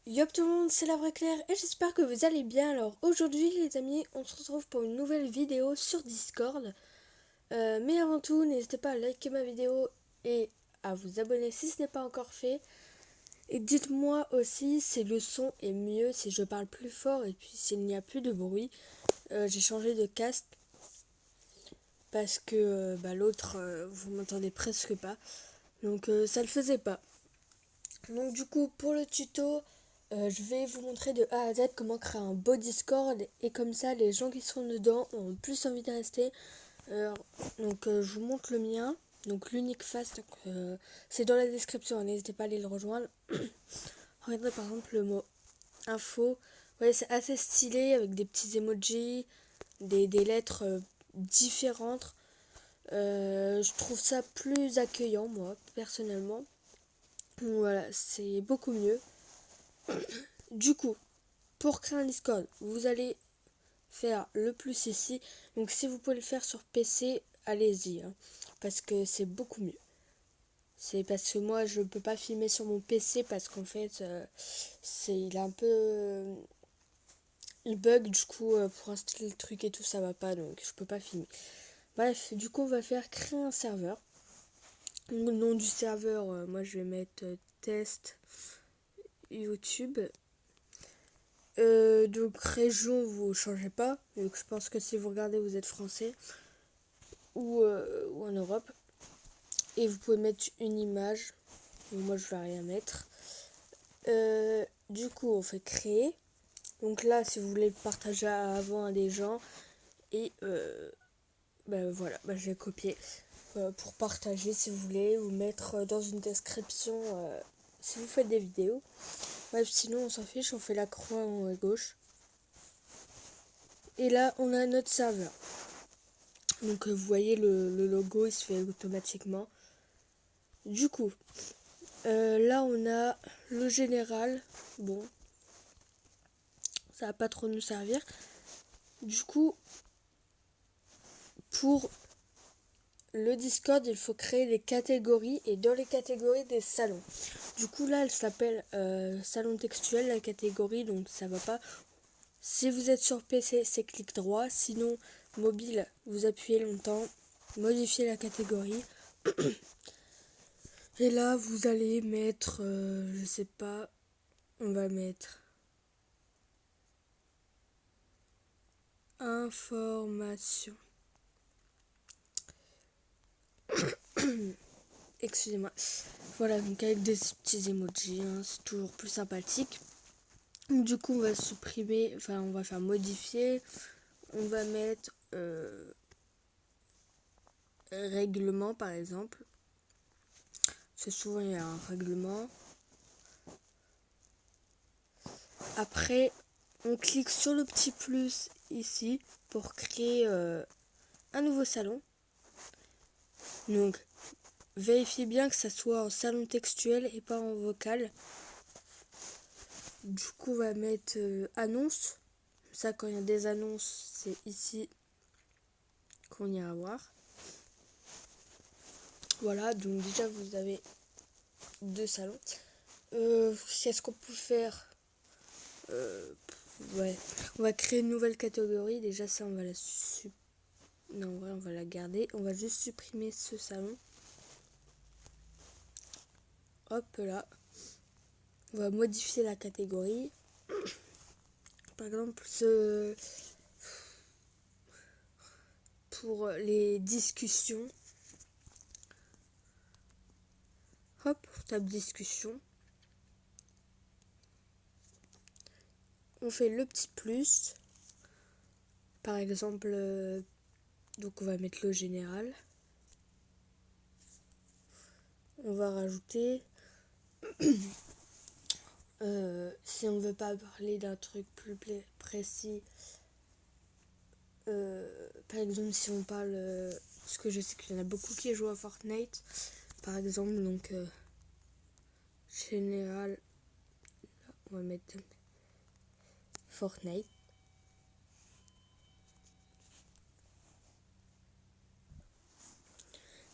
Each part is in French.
Yop tout le monde, c'est la vraie Claire et j'espère que vous allez bien. Alors aujourd'hui les amis, on se retrouve pour une nouvelle vidéo sur Discord. Mais avant tout, n'hésitez pas à liker ma vidéo et à vous abonner si ce n'est pas encore fait. Et dites-moi aussi si le son est mieux, si je parle plus fort et puis s'il n'y a plus de bruit. J'ai changé de casque parce que l'autre, vous m'entendez presque pas. Donc ça le faisait pas. Donc du coup pour le tuto, je vais vous montrer de A à Z comment créer un beau Discord et comme ça les gens qui sont dedans ont plus envie de rester. Je vous montre le mien, donc l'unique face, c'est dans la description, n'hésitez pas à aller le rejoindre. Regardez par exemple le mot info, ouais, c'est assez stylé avec des petits emojis, des lettres différentes. Je trouve ça plus accueillant moi personnellement. Donc voilà, c'est beaucoup mieux. Du coup, pour créer un Discord, vous allez faire le plus ici. Donc si vous pouvez le faire sur PC, allez-y, hein, parce que c'est beaucoup mieux. C'est parce que moi je peux pas filmer sur mon PC parce qu'en fait il est un peu il bug, du coup pour installer le truc et tout ça va pas, donc je peux pas filmer. Bref, du coup on va faire créer un serveur. Le nom du serveur, moi je vais mettre test YouTube. Donc région, vous changez pas. Donc je pense que si vous regardez, vous êtes français ou en Europe. Et vous pouvez mettre une image. Donc moi, je vais rien mettre. Du coup, on fait créer. Donc là, si vous voulez le partager avant à des gens. Et voilà, je vais copier pour partager si vous voulez. Ou mettre dans une description si vous faites des vidéos. Bref, sinon on s'en fiche, on fait la croix en haut à gauche. Et là, on a notre serveur. Donc vous voyez le logo, il se fait automatiquement. Du coup, là on a le général. Bon, ça va pas trop nous servir. Du coup, pour le Discord, il faut créer des catégories et dans les catégories des salons. Du coup là, elle s'appelle salon textuel la catégorie, donc ça va pas. Si vous êtes sur PC, c'est clic droit. Sinon, mobile, vous appuyez longtemps, modifiez la catégorie. Et là, vous allez mettre, je sais pas, on va mettre information. Excusez-moi. Voilà, donc avec des petits emojis, hein, c'est toujours plus sympathique. Du coup, on va supprimer, enfin, on va faire modifier. On va mettre règlement, par exemple. C'est souvent, il y a un règlement. Après, on clique sur le petit plus ici pour créer un nouveau salon. Donc, vérifiez bien que ça soit en salon textuel et pas en vocal. Du coup, on va mettre annonce. Ça, quand il y a des annonces, c'est ici qu'on ira voir. Voilà, donc déjà, vous avez deux salons. Qu'est-ce qu'on peut faire ouais, on va créer une nouvelle catégorie. Déjà, ça, on va la non, en vrai, on va la garder. On va juste supprimer ce salon. Hop là. On va modifier la catégorie. Par exemple, pour les discussions. Hop, on tape discussion. On fait le petit plus. Par exemple, donc on va mettre le général. On va rajouter. Si on ne veut pas parler d'un truc plus précis, par exemple si on parle, parce que je sais qu'il y en a beaucoup qui jouent à Fortnite, par exemple, donc général, on va mettre Fortnite.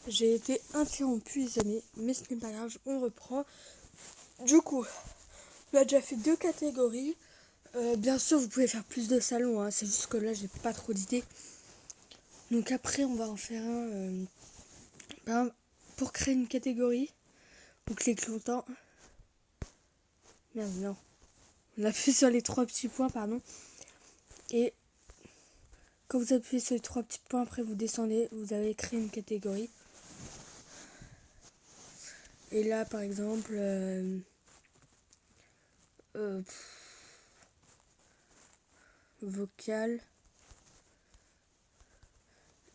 J'ai été interrompue les amis, mais ce n'est pas grave, on reprend. Du coup, On a déjà fait 2 catégories. Bien sûr, vous pouvez faire plus de salons, hein. C'est juste que là, j'ai pas trop d'idées. Donc après, on va en faire pour créer une catégorie. On clique longtemps. Merde, non. On appuie sur les 3 petits points, pardon. Et quand vous appuyez sur les 3 petits points, après vous descendez, vous avez créé une catégorie. Et là, par exemple, vocal,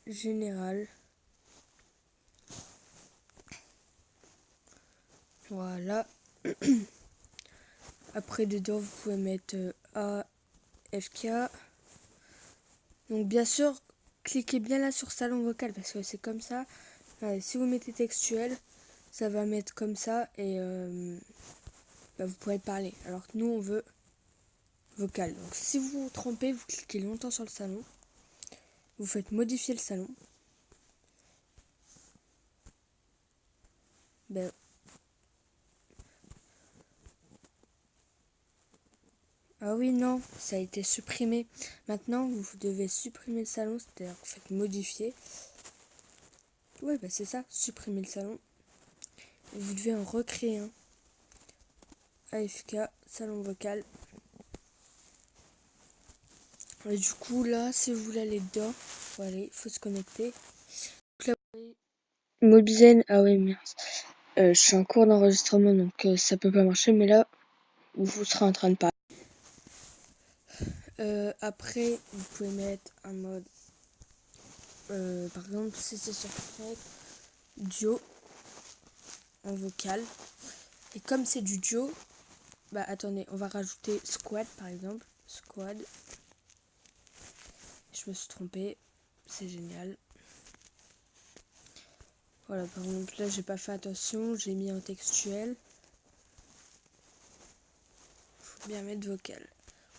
général. Voilà. Après, dedans, vous pouvez mettre A, FK. Donc, bien sûr, cliquez bien là sur salon vocal parce que c'est comme ça. Si vous mettez textuel, ça va mettre comme ça et vous pourrez parler. Alors que nous, on veut vocal. Donc, si vous vous trompez, vous cliquez longtemps sur le salon. Vous faites modifier le salon. Ah oui, non, ça a été supprimé. Maintenant, vous devez supprimer le salon, c'est-à-dire que vous faites modifier. Oui, c'est ça, supprimer le salon. Et vous devez en recréer un. AFK, salon vocal. Et du coup, là, si vous voulez aller dedans, voilà, il faut se connecter. Mobizen, ah oui, merde. Je suis en cours d'enregistrement, donc ça peut pas marcher, mais là, vous serez en train de parler. Après, vous pouvez mettre un mode, par exemple, si c'est sur duo, en vocal. Et comme c'est du duo, attendez, on va rajouter squad par exemple. Squad. Je me suis trompée. C'est génial. Voilà, par exemple, là, j'ai pas fait attention. J'ai mis en textuel. Faut bien mettre vocal.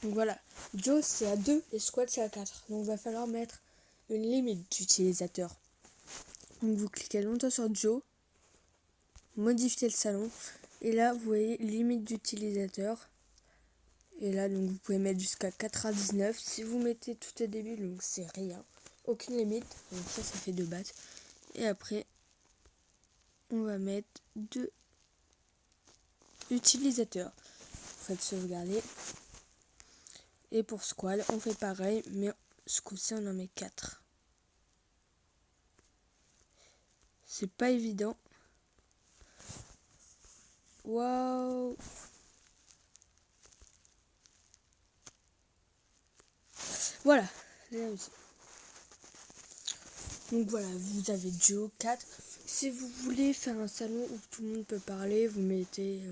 Donc voilà. Duo, c'est à 2 et squad, c'est à 4. Donc, il va falloir mettre une limite d'utilisateurs. Donc, vous cliquez longtemps sur duo. Modifiez le salon. Et là, vous voyez limite d'utilisateurs. Et là, donc vous pouvez mettre jusqu'à 99. Si vous mettez tout au début, donc c'est rien. Aucune limite. Donc ça fait 2 battes. Et après, on va mettre 2 utilisateurs. Vous faites sauvegarder. Et pour squad, on fait pareil, mais ce coup-ci, on en met 4. C'est pas évident. Waouh! Voilà, j'ai réussi. Donc voilà, vous avez duo 4. Si vous voulez faire un salon où tout le monde peut parler, vous mettez...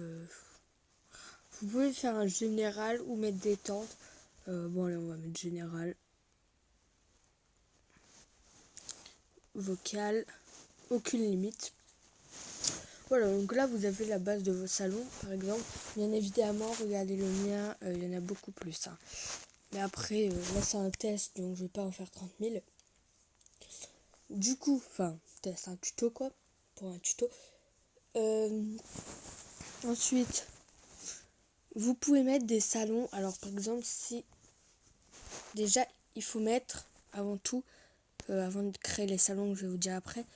vous pouvez faire un général ou mettre des tentes. Bon, allez, on va mettre général. Vocal. Aucune limite. Voilà, donc là, vous avez la base de vos salons, par exemple. Bien évidemment, regardez le mien, il y en a beaucoup plus. Hein. Mais après, là, c'est un test, donc je vais pas en faire 30 000. Du coup, test, un tuto, quoi. Pour un tuto. Ensuite, vous pouvez mettre des salons. Alors, par exemple, si... Déjà, il faut mettre, avant tout, avant de créer les salons que je vais vous dire après,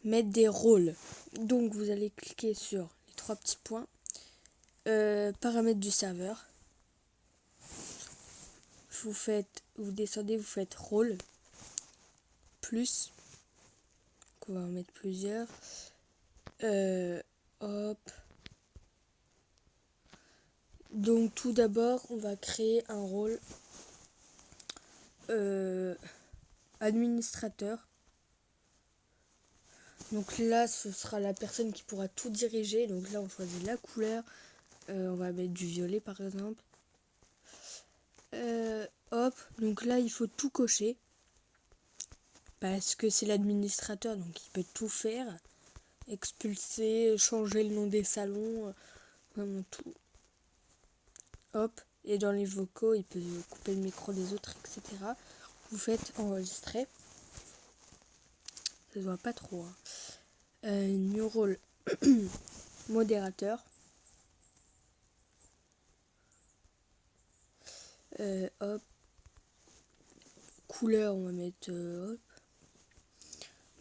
mettre des rôles. Donc, vous allez cliquer sur les 3 petits points. Paramètres du serveur. Vous descendez, vous faites rôle. Plus. On va en mettre plusieurs. Hop. Donc, tout d'abord, on va créer un rôle administrateur. Donc là, ce sera la personne qui pourra tout diriger. Donc là, on choisit la couleur. On va mettre du violet, par exemple. Hop, donc là, il faut tout cocher. Parce que c'est l'administrateur, donc il peut tout faire. Expulser, changer le nom des salons, vraiment tout. Hop, et dans les vocaux, il peut couper le micro des autres, etc. Vous faites enregistrer. Ça se voit pas trop. Hein. New role modérateur. Hop. Couleur, on va mettre hop.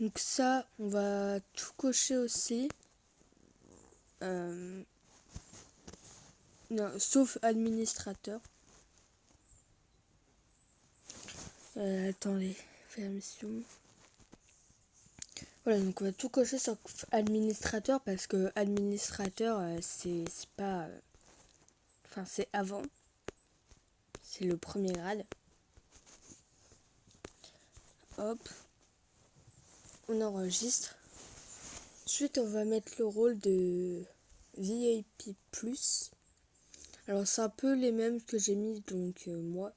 Donc ça, on va tout cocher aussi. Non, sauf administrateur. Attendez, permission. Voilà, donc on va tout cocher sur administrateur parce que administrateur, c'est pas... Enfin, c'est avant. C'est le premier grade. Hop. On enregistre. Ensuite, on va mettre le rôle de VIP+. Alors, c'est un peu les mêmes que j'ai mis, donc moi.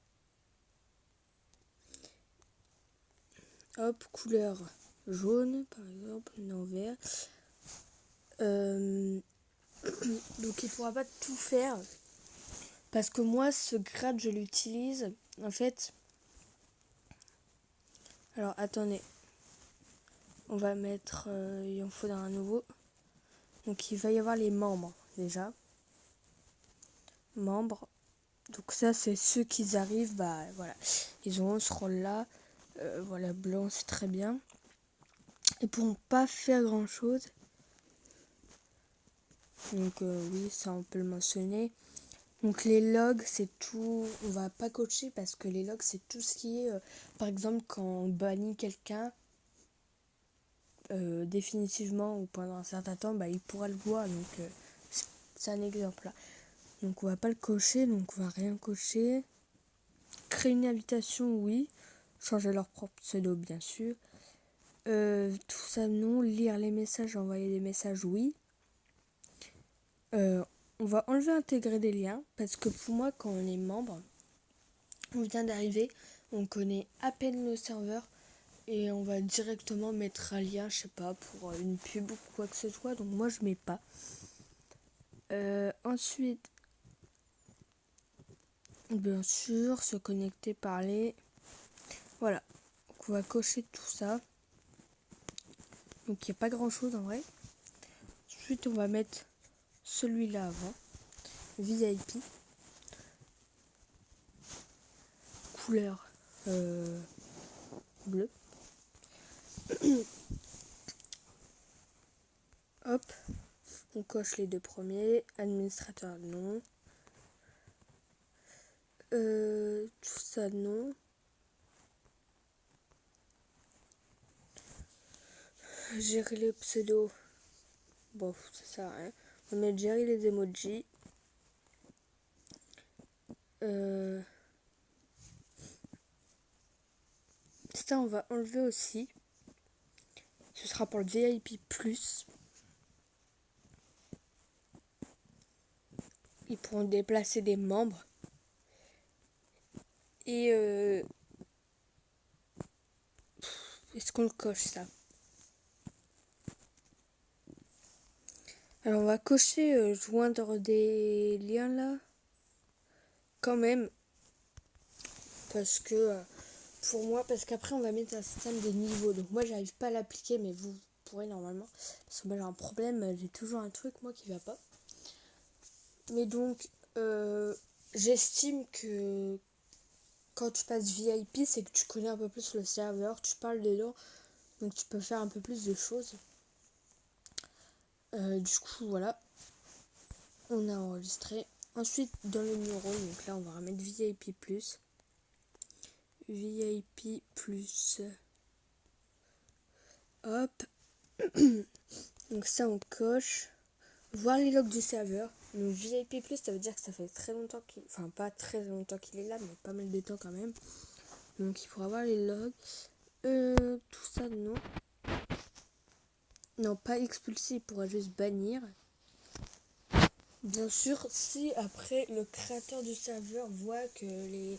Hop, couleur jaune, par exemple, non vert. Donc, il ne faudra pas tout faire. Parce que moi, ce grade, je l'utilise. En fait... Alors, attendez. On va mettre... il en faudra un nouveau. Donc, il va y avoir les membres, déjà. Membres. Donc ça, c'est ceux qui arrivent, bah voilà. Ils auront ce rôle-là. Voilà, blanc, c'est très bien. Ils pourront pas faire grand-chose. Donc oui, ça, on peut le mentionner. Donc les logs, c'est tout... On va pas cocher parce que les logs, c'est tout ce qui est... par exemple, quand on bannit quelqu'un... définitivement ou pendant un certain temps, bah, il pourra le voir. Donc c'est un exemple là. Donc on va pas le cocher, donc on va rien cocher. Créer une invitation, oui. Changer leur propre pseudo, bien sûr. Tout ça, non. Lire les messages, envoyer des messages, oui. On va enlever intégrer des liens parce que pour moi, quand on est membre, on vient d'arriver, on connaît à peine le serveur et on va directement mettre un lien, je sais pas, pour une pub ou quoi que ce soit. Donc moi, je mets pas. Ensuite, bien sûr, se connecter, parler. Voilà. Donc on va cocher tout ça. Donc il n'y a pas grand chose en vrai. Ensuite, on va mettre celui-là avant. VIP. Couleur bleu. Hop. On coche les deux premiers. Administrateur, non. Tout ça, non. Gérer les pseudos. Bon, ça sert à rien. On va mettre gérer les emojis. Ça, on va enlever aussi. Ce sera pour le VIP+. Ils pourront déplacer des membres. Et est-ce qu'on le coche, ça? Alors, on va cocher joindre des liens, là. Quand même. Parce que... pour moi, parce qu'après, on va mettre un système de niveau. Donc, moi, j'arrive pas à l'appliquer, mais vous pourrez normalement. Parce que moi, j'ai un problème. J'ai toujours un truc, moi, qui va pas. Mais donc, j'estime que quand tu passes VIP, c'est que tu connais un peu plus le serveur, tu parles dedans, donc tu peux faire un peu plus de choses. Du coup, voilà, on a enregistré. Ensuite, dans le numéro, donc là, on va remettre VIP+. VIP+. Hop. Donc ça, on coche. Voir les logs du serveur. Donc VIP+, ça veut dire que ça fait très longtemps qu'il... Enfin, pas très longtemps qu'il est là, mais pas mal de temps quand même. Donc il faudra voir les logs. Tout ça, non. Non, pas expulser, il pourra juste bannir. Bien sûr, si après le créateur du serveur voit que les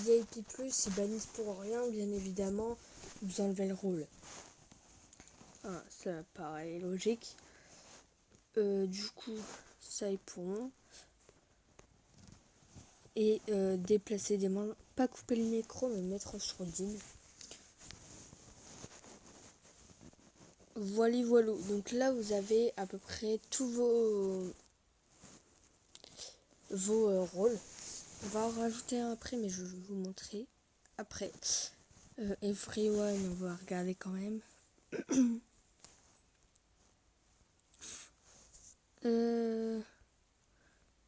VIP+, ils bannissent pour rien, bien évidemment, vous enlevez le rôle. Ah, ça paraît logique. Du coup, ça ils pourront. Et déplacer des membres, pas couper le micro, mais mettre sur DIN. Voilà. Donc là, vous avez à peu près tous vos rôles. On va en rajouter un après, mais je vais vous montrer après. Everyone, on va regarder quand même.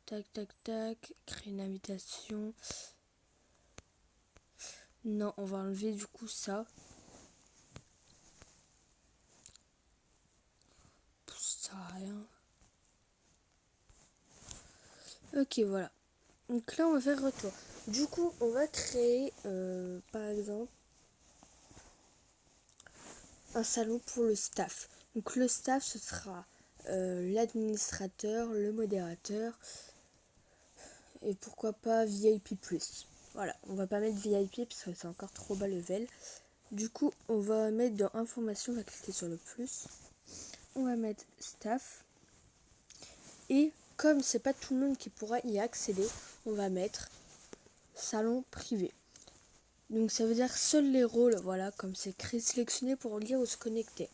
Tac, tac, tac. Créer une invitation. Non, on va enlever du coup ça. Ça sert à rien. Ok, voilà. Donc là, on va faire retour. Du coup, on va créer, par exemple, un salon pour le staff. Donc le staff, ce sera l'administrateur, le modérateur et pourquoi pas VIP+. Voilà, on va pas mettre VIP parce que c'est encore trop bas level. Du coup, on va mettre dans information, on va cliquer sur le plus. On va mettre staff. Et comme c'est pas tout le monde qui pourra y accéder, on va mettre salon privé. Donc ça veut dire seuls les rôles, voilà, comme c'est sélectionné pour lire ou se connecter.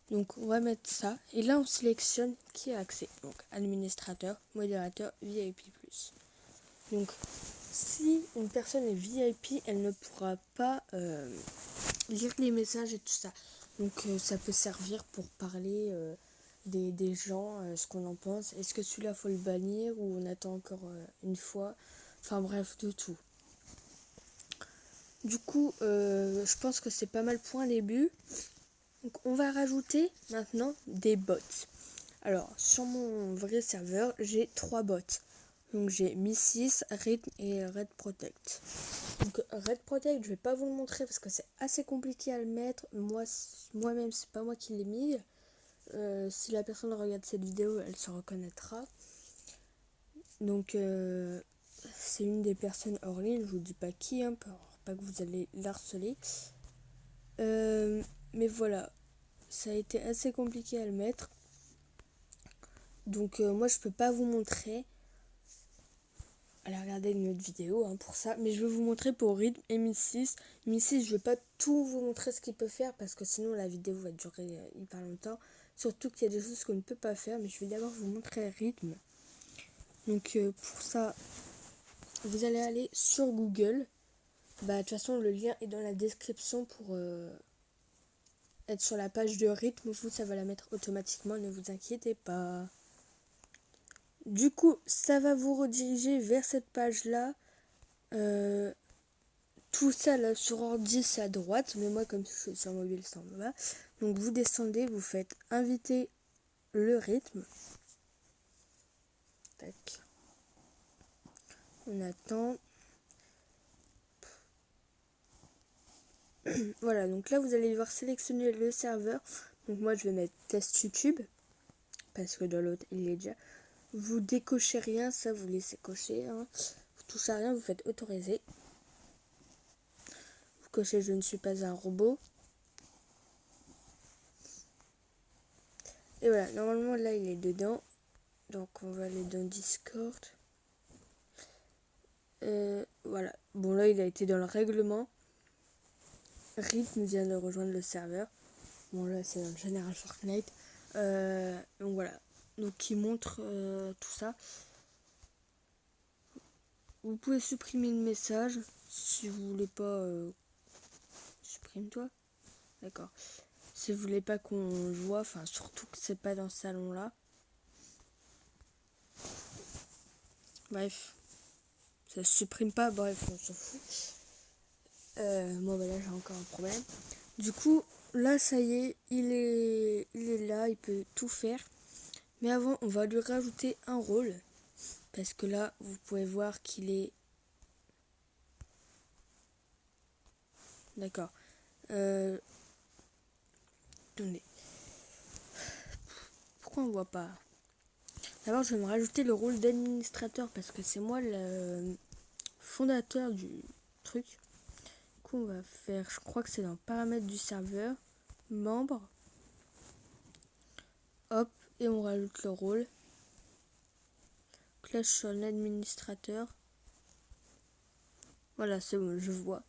Donc on va mettre ça. Et là on sélectionne qui a accès. Donc administrateur, modérateur, VIP+. Donc si une personne est VIP, elle ne pourra pas lire les messages et tout ça. Donc ça peut servir pour parler des gens, ce qu'on en pense. Est-ce que celui-là faut le bannir ou on attend encore une fois. Enfin bref, de tout. Du coup, je pense que c'est pas mal pour un début. Donc on va rajouter maintenant des bots. Alors sur mon vrai serveur, j'ai 3 bots. Donc j'ai Mi6, Rhythm et Red Protect. Donc Red Protect, je vais pas vous le montrer parce que c'est assez compliqué à le mettre. Moi-même, c'est pas moi qui l'ai mis. Si la personne regarde cette vidéo, elle se reconnaîtra. Donc c'est une des personnes hors ligne, je vous dis pas qui, hein, pour pas que vous allez l'harceler. Mais voilà, ça a été assez compliqué à le mettre. Donc moi je peux pas vous montrer. Allez regarder une autre vidéo pour ça. Mais je vais vous montrer pour Rhythm et Mi6. Mi6 je vais pas tout vous montrer ce qu'il peut faire parce que sinon la vidéo va durer hyper longtemps. Surtout qu'il y a des choses qu'on ne peut pas faire. Mais je vais d'abord vous montrer Rhythm. Donc pour ça, vous allez aller sur Google. De toute façon le lien est dans la description pour être sur la page de Rhythm. Vous, ça va la mettre automatiquement, ne vous inquiétez pas. Du coup, ça va vous rediriger vers cette page-là. Tout ça là sur ordi c'est à droite, mais moi comme je suis sur mobile c'est en bas. Donc vous descendez, vous faites inviter le rythme. Tac. On attend. Voilà, donc là vous allez devoir sélectionner le serveur. Donc moi je vais mettre test YouTube parce que dans l'autre il est déjà. Vous décochez rien, ça vous laissez cocher. Vous touchez à rien, vous faites autoriser. Vous cochez je ne suis pas un robot. Et voilà, normalement là il est dedans. Donc on va aller dans Discord. Voilà. Bon là il a été dans le règlement. Rhythm vient de rejoindre le serveur. Bon là c'est dans le général Fortnite. Donc voilà. Donc il montre tout ça. Vous pouvez supprimer le message si vous voulez pas. Supprime-toi. D'accord. Si vous voulez pas qu'on le voit, enfin surtout que c'est pas dans ce salon là. Bref. Ça se supprime pas, bref, on s'en fout. Moi bah là j'ai encore un problème. Du coup, là ça y est, il est là, il peut tout faire. Mais avant, on va lui rajouter un rôle. Parce que là, vous pouvez voir qu'il est... D'accord. Attendez. Pourquoi on voit pas? D'abord, je vais me rajouter le rôle d'administrateur parce que c'est moi le fondateur du truc. Du coup, on va faire, je crois que c'est dans paramètres du serveur, membre. Hop, et on rajoute le rôle. Donc là, je suis un administrateur. Voilà, c'est bon, je vois.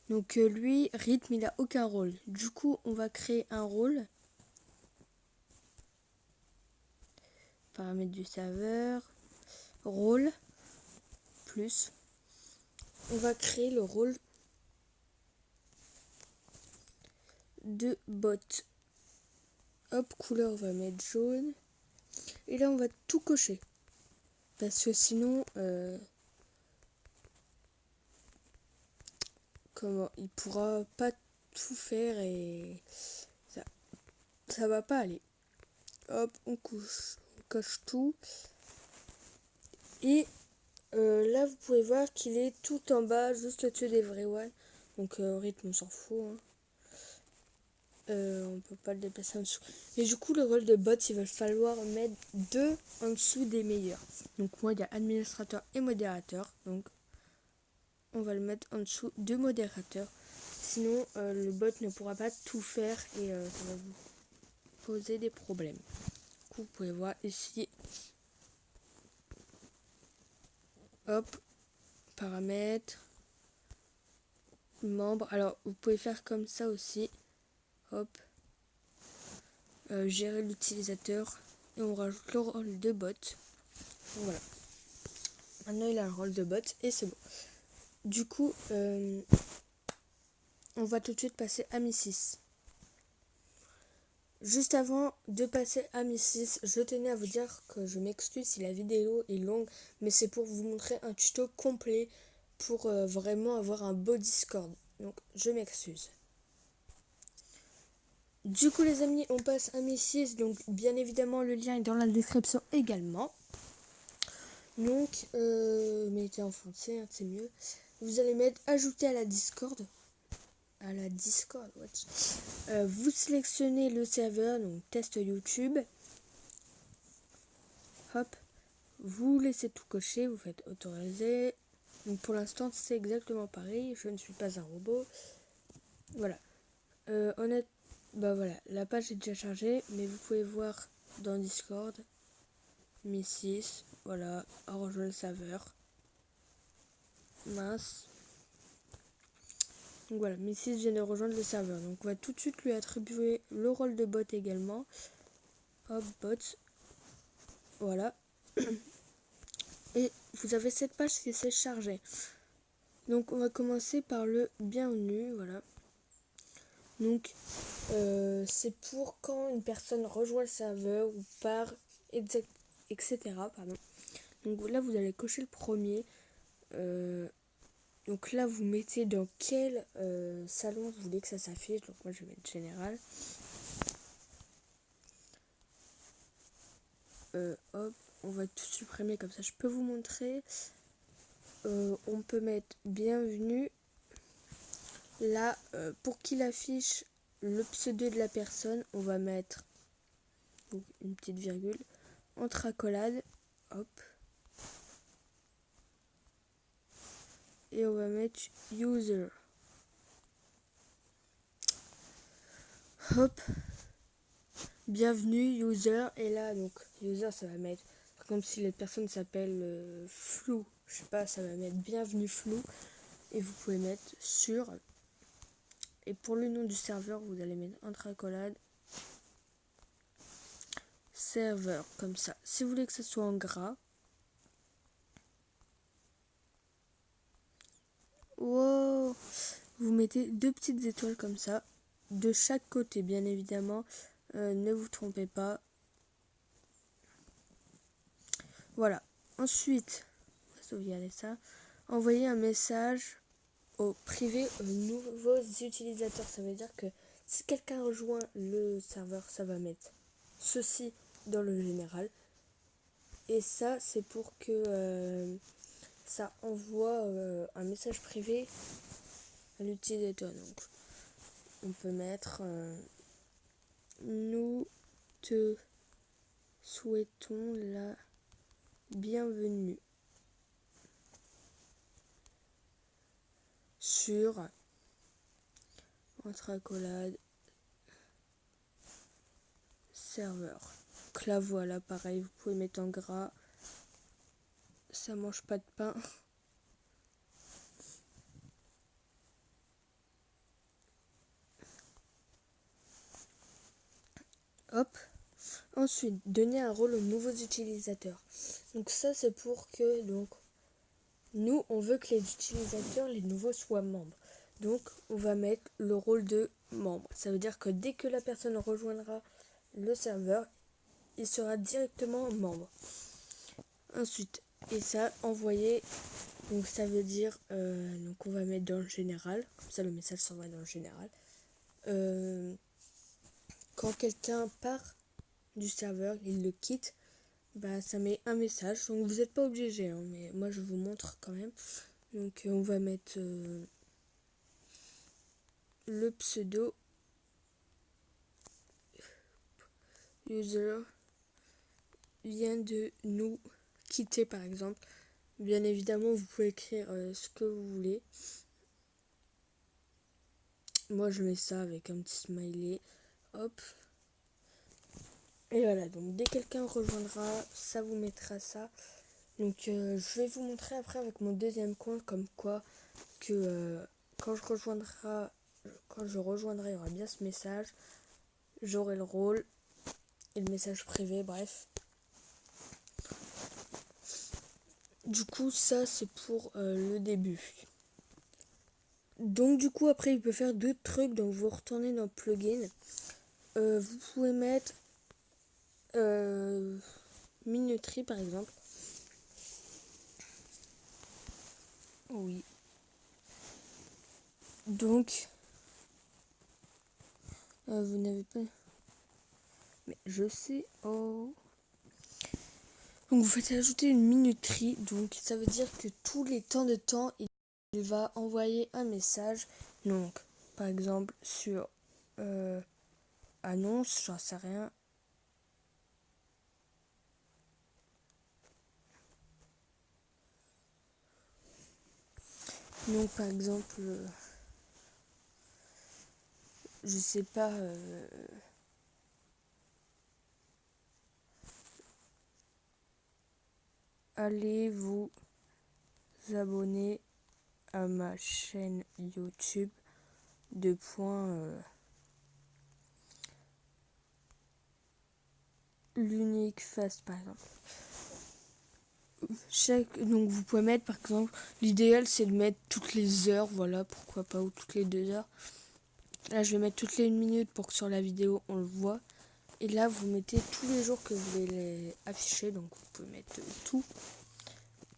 Donc lui, rythme, il a aucun rôle. Du coup, on va créer un rôle. Paramètres du serveur. Rôle. plus, on va créer le rôle de bot. Hop, couleur, on va mettre jaune. Et là, on va tout cocher. Parce que sinon, il pourra pas tout faire et ça va pas aller. Hop, on coche tout. Et là, vous pouvez voir qu'il est tout en bas, juste au-dessus des vrais one. Donc, au rythme, on s'en fout. Hein. On peut pas le déplacer en dessous. Et du coup, le rôle de bot, il va falloir mettre 2 en dessous des meilleurs. Donc, moi, il y a administrateur et modérateur. Donc, on va le mettre en dessous de modérateur. Sinon, le bot ne pourra pas tout faire et ça va vous poser des problèmes. Du coup, vous pouvez voir ici. Hop, paramètres, membres. Alors, vous pouvez faire comme ça aussi. Hop, gérer l'utilisateur et on rajoute le rôle de bot. Voilà. Maintenant, il a un rôle de bot et c'est bon. Du coup, on va tout de suite passer à Mi 6. Juste avant de passer à Mi 6, je tenais à vous dire que je m'excuse si la vidéo est longue, mais c'est pour vous montrer un tuto complet pour vraiment avoir un beau Discord. Donc, je m'excuse. Du coup, les amis, on passe à Mi 6. Donc, bien évidemment, le lien est dans la description également. Donc, mettez en français, hein, c'est mieux. Vous allez mettre ajouter à la Discord. Vous sélectionnez le serveur, donc test YouTube. Hop. Vous laissez tout cocher, vous faites autoriser. Donc pour l'instant, c'est exactement pareil. Je ne suis pas un robot. Voilà. Voilà, la page est déjà chargée, mais vous pouvez voir dans Discord. Mi 6, voilà, à rejoindre le serveur. Mince. Donc voilà, Mi 6 vient de rejoindre le serveur. Donc on va tout de suite lui attribuer le rôle de bot également. Hop, bot. Voilà. Et vous avez cette page qui s'est chargée. Donc on va commencer par le bienvenue, voilà. Donc c'est pour quand une personne rejoint le serveur ou part, etc. Pardon. Donc là vous allez cocher le premier. Donc là vous mettez dans quel salon vous voulez que ça s'affiche. Donc moi je vais mettre général. Hop, on va tout supprimer comme ça je peux vous montrer. On peut mettre bienvenue. Là, pour qu'il affiche le pseudo de la personne, on va mettre donc, une petite virgule entre accolades. Hop. Et on va mettre user. Hop. Bienvenue user. Et là, donc, user, ça va mettre, comme si la personne s'appelle flou. Je sais pas, ça va mettre bienvenue flou. Et vous pouvez mettre sur. Et pour le nom du serveur, vous allez mettre entre accolades. Serveur, comme ça. Si vous voulez que ça soit en gras. Wow. Vous mettez 2 petites étoiles comme ça. De chaque côté, bien évidemment. Ne vous trompez pas. Voilà. Ensuite, on va sauvegarder ça. Envoyer un message au privé aux nouveaux utilisateurs. Ça veut dire que si quelqu'un rejoint le serveur, ça va mettre ceci dans le général. Et ça, c'est pour que ça envoie un message privé à l'utilisateur. Donc, on peut mettre nous te souhaitons la bienvenue sur entre accolades serveur. Donc là voilà, pareil, vous pouvez mettre en gras. Ça mange pas de pain. Hop. Ensuite, donner un rôle aux nouveaux utilisateurs. Donc ça c'est pour que donc nous, on veut que les utilisateurs, les nouveaux, soient membres. Donc, on va mettre le rôle de membre. Ça veut dire que dès que la personne rejoindra le serveur, il sera directement membre. Ensuite, et ça, envoyer, donc ça veut dire, donc on va mettre dans le général, comme ça le message s'envoie dans le général. Quand quelqu'un part du serveur, il le quitte, bah ça met un message. Donc vous n'êtes pas obligé, hein, mais moi je vous montre quand même. Donc on va mettre le pseudo user vient de nous quitter par exemple. Bien évidemment vous pouvez écrire ce que vous voulez. Moi je mets ça avec un petit smiley. Hop. Et voilà, donc dès que quelqu'un rejoindra, ça vous mettra ça. Donc je vais vous montrer après avec mon deuxième compte comme quoi que quand je rejoindrai, il y aura bien ce message. J'aurai le rôle et le message privé, bref. Du coup, ça c'est pour le début. Donc du coup, après, il peut faire d'autres trucs. Donc vous retournez dans plugin. Vous pouvez mettre minuterie par exemple. Oui. Donc, vous n'avez pas... Mais je sais... Oh. Donc vous faites ajouter une minuterie. Donc ça veut dire que tous les temps de temps, il va envoyer un message. Donc, par exemple, sur annonce, j'en sais rien. Donc, par exemple... je sais pas, allez vous abonner à ma chaîne YouTube de l'unique face par exemple. Donc vous pouvez mettre par exemple, l'idéal c'est de mettre toutes les heures, voilà, pourquoi pas, ou toutes les 2 heures. Là je vais mettre toutes les 1 minute pour que sur la vidéo on le voit. Et là vous mettez tous les jours que vous voulez les afficher, donc vous pouvez mettre tout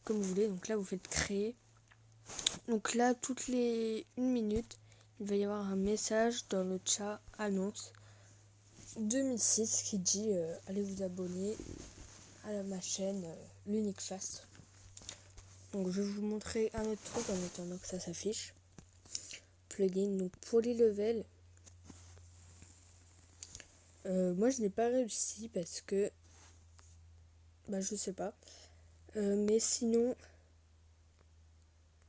comme vous voulez. Donc là vous faites créer. Donc là toutes les 1 minute, il va y avoir un message dans le chat annonce 2006 qui dit allez vous abonner à ma chaîne l'unique face. Donc je vais vous montrer un autre truc en attendant que ça s'affiche. Plugin, donc pour les levels, moi je n'ai pas réussi parce que bah je sais pas, mais sinon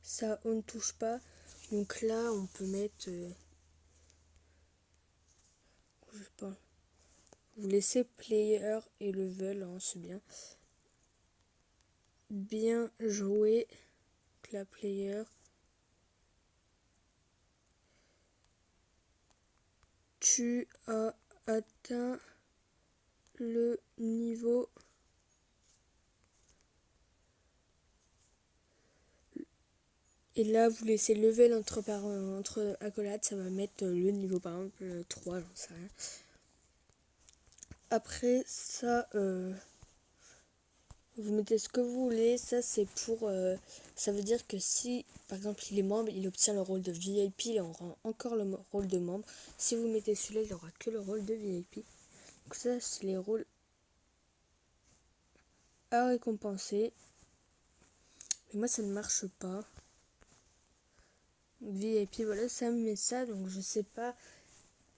ça on ne touche pas. Donc là on peut mettre je sais pas, vous laissez player et level, hein, c'est bien joué la player. Tu as atteint le niveau et là vous laissez level entre accolades, ça va mettre le niveau par exemple 3, j'en sais rien. Après ça vous mettez ce que vous voulez. Ça c'est pour ça veut dire que si par exemple il est membre, il obtient le rôle de VIP, il aura encore le rôle de membre. Si vous mettez celui-là, il aura que le rôle de VIP. Donc ça c'est les rôles à récompenser. Mais moi ça ne marche pas. VIP, voilà, ça me met ça, donc je sais pas,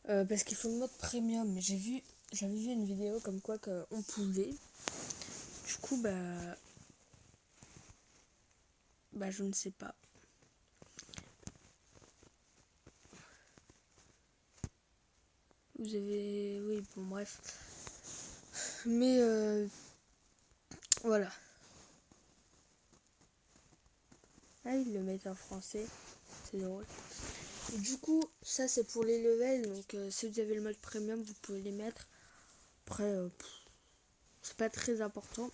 parce qu'il faut le mode premium. Mais j'avais vu une vidéo comme quoi qu'on pouvait. Du coup, bah je ne sais pas. Vous avez, oui, bon bref. Mais voilà. Ah, ils le mettent en français, c'est drôle. Et du coup, ça c'est pour les levels, donc si vous avez le mode premium, vous pouvez les mettre. Après, c'est pas très important.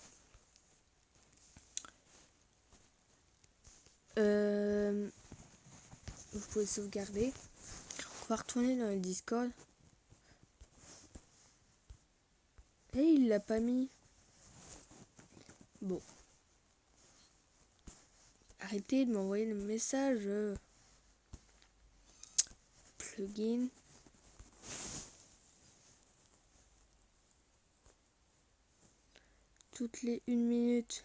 Vous pouvez sauvegarder. On va retourner dans le Discord. Et il l'a pas mis. Bon. Arrêtez de m'envoyer le message. Plugin. Toutes les 1 minute.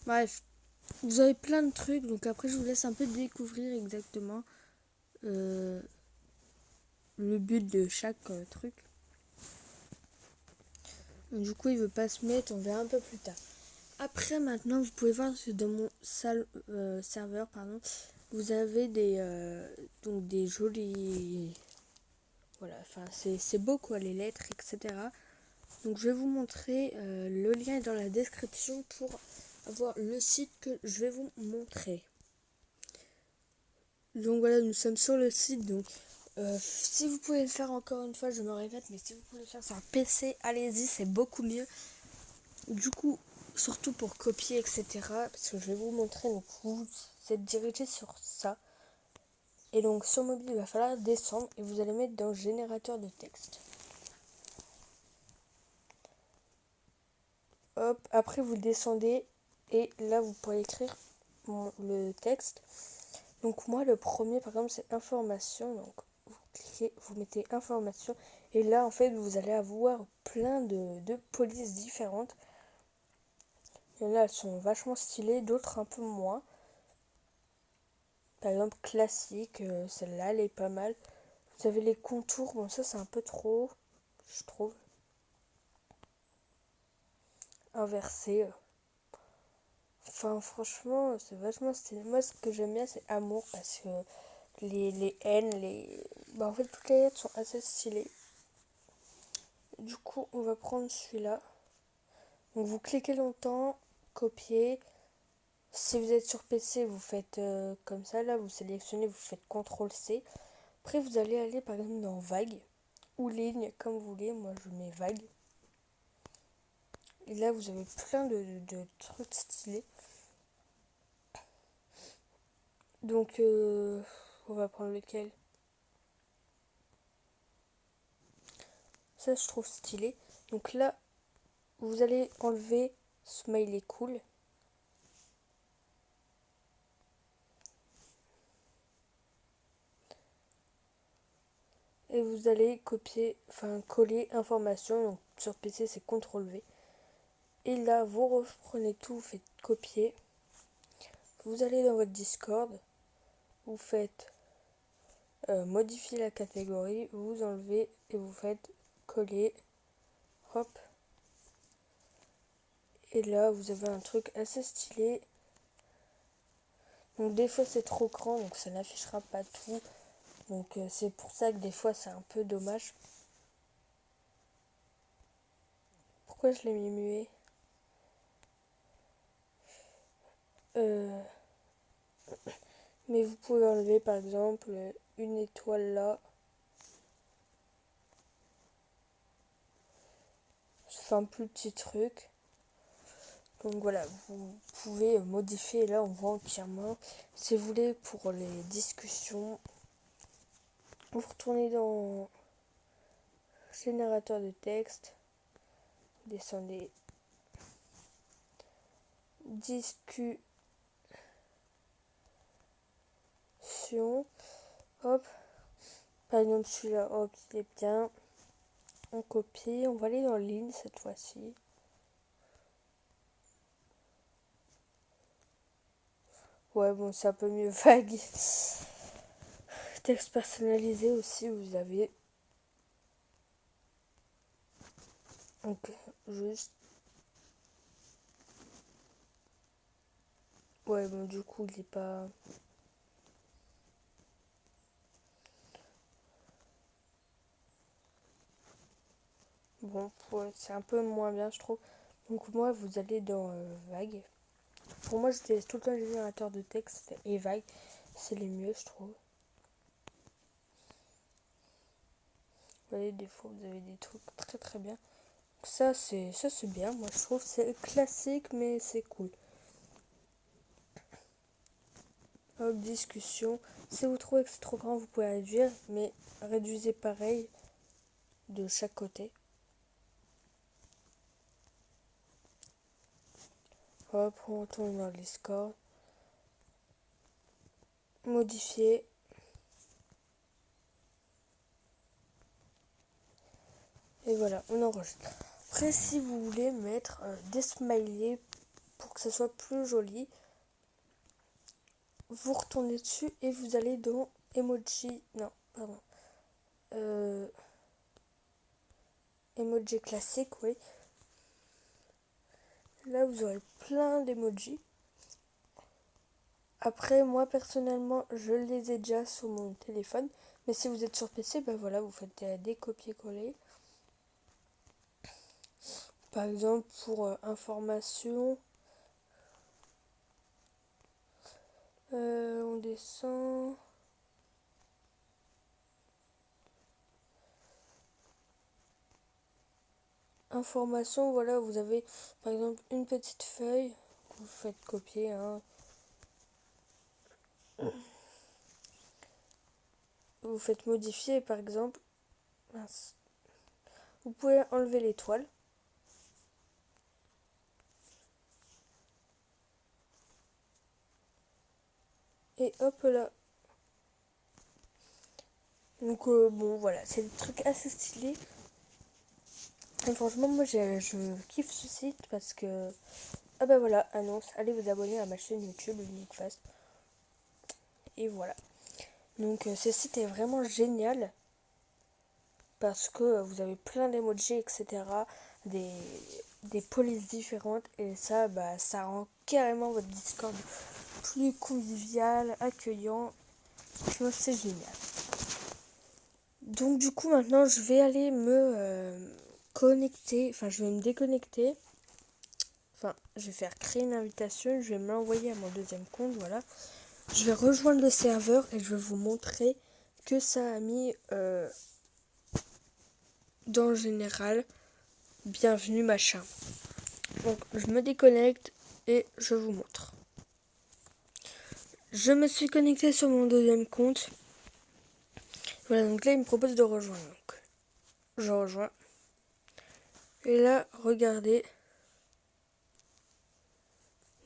Bref. Vous avez plein de trucs. Donc après, je vous laisse un peu découvrir exactement le but de chaque truc. Donc, du coup, il veut pas se mettre. On verra un peu plus tard. Après, maintenant, vous pouvez voir que dans mon serveur, vous avez donc des jolis... Voilà, enfin, c'est beau quoi, les lettres, etc. Donc, je vais vous montrer. Le lien est dans la description pour avoir le site que je vais vous montrer. Donc, voilà, nous sommes sur le site. Donc, si vous pouvez le faire encore une fois, je me répète, mais si vous pouvez le faire sur un PC, allez-y, c'est beaucoup mieux. Du coup, surtout pour copier, etc. Parce que je vais vous montrer, donc vous êtes dirigé sur ça. Et donc sur mobile, il va falloir descendre et vous allez mettre dans générateur de texte. Hop, après vous descendez et là vous pourrez écrire le texte. Donc moi le premier par exemple c'est information. Donc vous cliquez, vous mettez information et là en fait vous allez avoir plein de polices différentes. Il y en a, elles sont vachement stylées, d'autres un peu moins. Par exemple, classique, celle-là, elle est pas mal. Vous avez les contours, bon ça c'est un peu trop, je trouve. Inversé. Enfin franchement, c'est vachement stylé. Moi ce que j'aime bien c'est amour parce que les N, en fait toutes les lettres sont assez stylées. Du coup on va prendre celui-là. Donc vous cliquez longtemps, copier. Si vous êtes sur PC, vous faites comme ça, là vous sélectionnez, vous faites CTRL-C. Après vous allez aller par exemple dans vague ou ligne, comme vous voulez, moi je mets vague. Et là vous avez plein de trucs stylés. Donc on va prendre lequel? Ça je trouve stylé. Donc là vous allez enlever smiley cool. Et vous allez copier, enfin coller information. Donc sur PC c'est CTRL V. Et là vous reprenez tout, vous faites copier. Vous allez dans votre Discord. Vous faites modifier la catégorie. Vous enlevez et vous faites coller. Hop. Et là vous avez un truc assez stylé. Donc des fois c'est trop grand, donc ça n'affichera pas tout. Donc c'est pour ça que des fois c'est un peu dommage. Pourquoi je l'ai mis muet? Mais vous pouvez enlever par exemple une étoile là. C'est un plus petit truc. Donc voilà, vous pouvez modifier. Là on voit entièrement. Si vous voulez pour les discussions, vous retournez dans générateur de texte. Descendez. Discussion. Hop. Par exemple celui-là, hop, il est bien. On copie. On va aller dans ligne cette fois-ci. Ouais, bon, c'est un peu mieux vague. Texte personnalisé aussi, vous avez. Donc, juste. Ouais, bon, du coup, il est pas. Bon, c'est un peu moins bien, je trouve. Donc, moi, vous allez dans vague. Pour moi, j'utilise tout le temps le générateur de texte et vague. C'est les mieux, je trouve. voyez, des fois vous avez des trucs très très bien. Donc ça c'est bien, moi je trouve c'est classique mais c'est cool. Hop, discussion. Si vous trouvez que c'est trop grand, vous pouvez réduire, mais réduisez pareil de chaque côté. Hop, on retourne dans Discord. Modifier. Et voilà, on enregistre. Après, si vous voulez mettre des smileys pour que ce soit plus joli, vous retournez dessus et vous allez dans emoji. Non, pardon. Emoji classique, oui. Là, vous aurez plein d'emojis. Après, moi personnellement, je les ai déjà sur mon téléphone. Mais si vous êtes sur PC, ben voilà, vous faites des copier-coller. Par exemple, pour information, on descend. Information, voilà, vous avez par exemple une petite feuille que vous faites copier. Hein. Vous faites modifier, par exemple. Mince. Vous pouvez enlever l'étoile. Et hop là. Donc bon voilà, c'est des trucs assez stylés. Et franchement moi je kiffe ce site parce que... Ah bah voilà, annonce, allez vous abonner à ma chaîne YouTube Uniquefast. Et voilà. Donc ce site est vraiment génial. Parce que vous avez plein d'emojis, etc. Des polices différentes. Et ça, bah, ça rend carrément votre Discord plus convivial, accueillant. Franchement, c'est génial. Donc du coup, maintenant, je vais aller me connecter. Enfin, je vais me déconnecter. Enfin, je vais faire créer une invitation. Je vais me l'envoyer à mon deuxième compte. Voilà. Je vais rejoindre le serveur et je vais vous montrer que ça a mis dans le général. Bienvenue machin. Donc je me déconnecte et je vous montre. Je me suis connecté sur mon deuxième compte. Voilà, donc là il me propose de rejoindre. Donc je rejoins. Et là, regardez.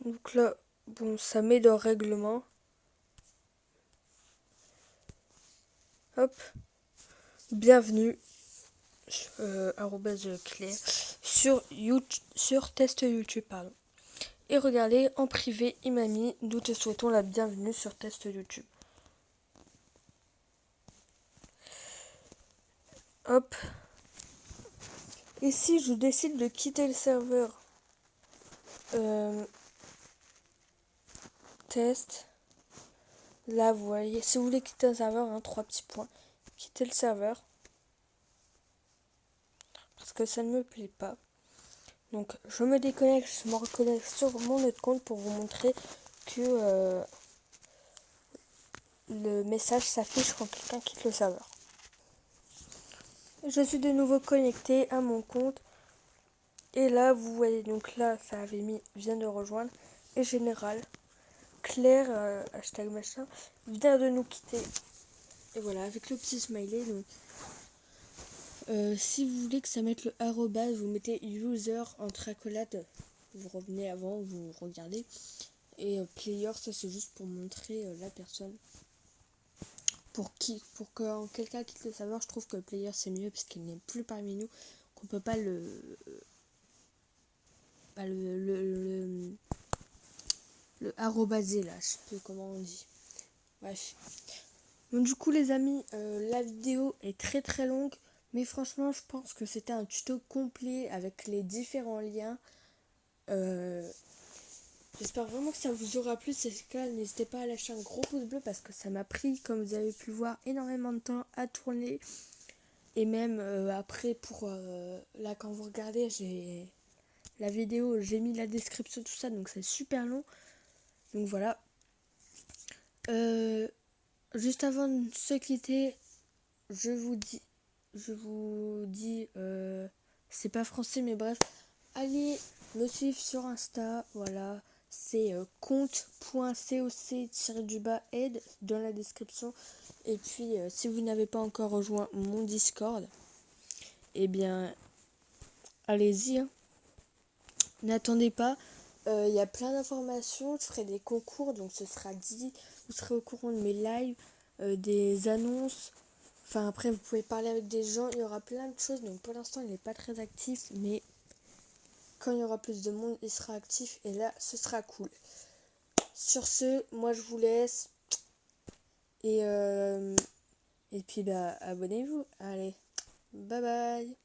Donc là, bon, ça met dans règlement. Hop. Bienvenue. Claire sur test YouTube, pardon. Et regardez, en privé, il m'a mis nous te souhaitons la bienvenue sur test YouTube. Hop. Et si je décide de quitter le serveur, test, là vous voyez, si vous voulez quitter un serveur, hein, 3 petits points, quitter le serveur, parce que ça ne me plaît pas. Donc je me déconnecte, je me reconnecte sur mon autre compte pour vous montrer que le message s'affiche quand quelqu'un quitte le serveur. Je suis de nouveau connecté à mon compte. Et là, vous voyez, donc là, ça avait mis vient de rejoindre. Et général, Claire, hashtag machin, vient de nous quitter. Et voilà, avec le petit smiley. Donc, si vous voulez que ça mette le arrobase, vous mettez user entre accolades. Vous revenez avant, vous regardez. Et player, ça c'est juste pour montrer la personne. Pour que quelqu'un quitte le serveur, je trouve que le player c'est mieux parce qu'il n'est plus parmi nous, qu'on peut pas le arrobaser là, je sais plus comment on dit. Bref. Donc du coup les amis, la vidéo est très très longue, mais franchement je pense que c'était un tuto complet avec les différents liens. J'espère vraiment que ça vous aura plu. Si c'est le cas, n'hésitez pas à lâcher un gros pouce bleu parce que ça m'a pris, comme vous avez pu voir, énormément de temps à tourner. Et même après, pour là quand vous regardez, j'ai la vidéo, j'ai mis la description, tout ça, donc c'est super long. Donc voilà. Juste avant de se quitter, je vous dis je vous dis, c'est pas français, mais bref, allez me suivre sur Insta, voilà, c'est compte.coc-aide dans la description. Et puis, si vous n'avez pas encore rejoint mon Discord, eh bien, allez-y, hein. N'attendez pas, il y a plein d'informations, je ferai des concours, donc ce sera dit, vous serez au courant de mes lives, des annonces. Enfin, après, vous pouvez parler avec des gens, il y aura plein de choses. Donc, pour l'instant, il n'est pas très actif, mais quand il y aura plus de monde, il sera actif. Et là, ce sera cool. Sur ce, moi, je vous laisse. Et puis, bah, abonnez-vous. Allez, bye bye.